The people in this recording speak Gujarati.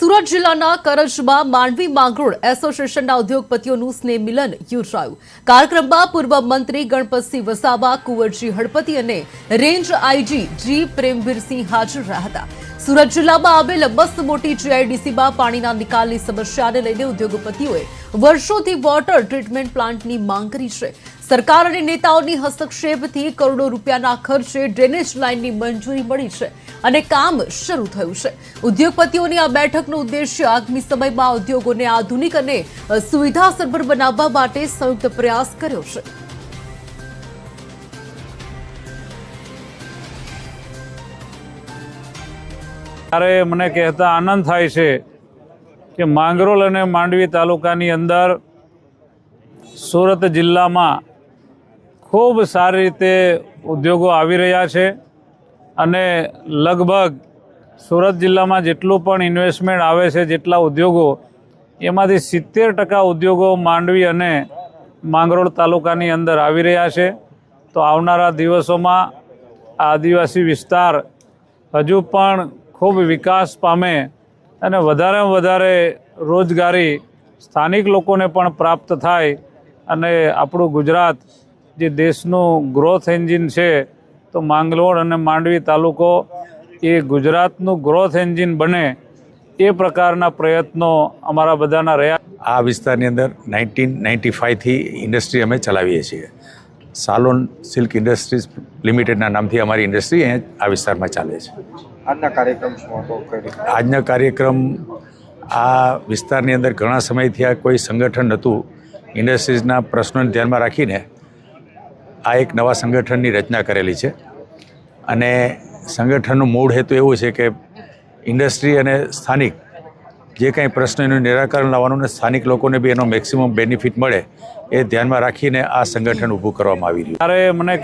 સુરત જિલ્લાના કરજમાં માંડવી માંગરોળ એસોસિએશનના ઉદ્યોગપતિઓનું સ્નેહ મિલન યોજાયું। કાર્યક્રમમાં પૂર્વ મંત્રી ગણપતસિંહ વસાવા, કુંવરજી હળપતિ અને રેન્જ આઈજી જી પ્રેમવીરસિંહ હાજર રહ્યા હતા। સુરત જિલ્લામાં આવેલ મસ્ત મોટી જીઆઈડીસીમાં પાણીના નિકાલની સમસ્યાને લઈને ઉદ્યોગપતિઓએ વર્ષોથી વોટર ટ્રીટમેન્ટ પ્લાન્ટની માંગ કરી છે। સરકાર અને નેતાઓની હસ્તક્ષેપથી કરોડો રૂપિયાના ખર્ચે ડ્રેનેજ લાઇનની મંજૂરી મળી છે અને કામ શરૂ થયું છે। ઉદ્યોગપતિઓની આ બેઠકનો ઉદ્દેશ્ય આગામી સમયમાં ઉદ્યોગોને આધુનિક અને સુવિધાસભર બનાવવા માટે સંયુક્ત પ્રયાસ કર્યો છે। ત્યારે મને કહેતા આનંદ થાય છે કે માંગરોળ અને માંડવી તાલુકાની અંદર સુરત જિલ્લામાં ખૂબ સારી રીતે ઉદ્યોગો આવી રહ્યા છે અને લગભગ સુરત જિલ્લામાં જેટલું પણ ઇન્વેસ્ટમેન્ટ આવે છે, જેટલા ઉદ્યોગો, એમાંથી 70% ઉદ્યોગો માંડવી અને માંગરોળ તાલુકાની અંદર આવી રહ્યા છે। તો આવનારા દિવસોમાં આ આદિવાસી વિસ્તાર હજુ પણ ખૂબ વિકાસ પામે અને વધારેમાં વધારે રોજગારી સ્થાનિક લોકોને પણ પ્રાપ્ત થાય અને આપણું ગુજરાત જે દેશનું ગ્રોથ એન્જિન છે, તો માંગરોળ અને માંડવી તાલુકો એ ગુજરાતનું ગ્રોથ એન્જિન બને એ પ્રકારના પ્રયત્નો અમારા બધાના રહ્યા। આ વિસ્તારની અંદર 1995થી ઇન્ડસ્ટ્રી અમે ચલાવીએ છીએ। સાલોન સિલ્ક ઇન્ડસ્ટ્રીઝ લિમિટેડના નામથી અમારી ઇન્ડસ્ટ્રી આ વિસ્તારમાં ચાલે છે। આજના કાર્યક્રમ શું હતો? આજનો કાર્યક્રમ આ વિસ્તારની અંદર ઘણા સમયથી આ કોઈ સંગઠન નહોતું। ઇન્ડસ્ટ્રીઝના પ્રશ્નોને ધ્યાનમાં રાખીને આ એક નવા સંગઠનની રચના કરેલી છે અને સંગઠનનું મૂળ હેતુ એવું છે કે ઇન્ડસ્ટ્રી અને સ્થાનિક જે કંઈ પ્રશ્ન એનું નિરાકરણ લાવવાનું અને સ્થાનિક લોકોને બી એનો મેક્સિમમ બેનિફિટ મળે એ ધ્યાનમાં રાખીને આ સંગઠન ઊભું કરવામાં આવી રહ્યું છે। ત્યારે મને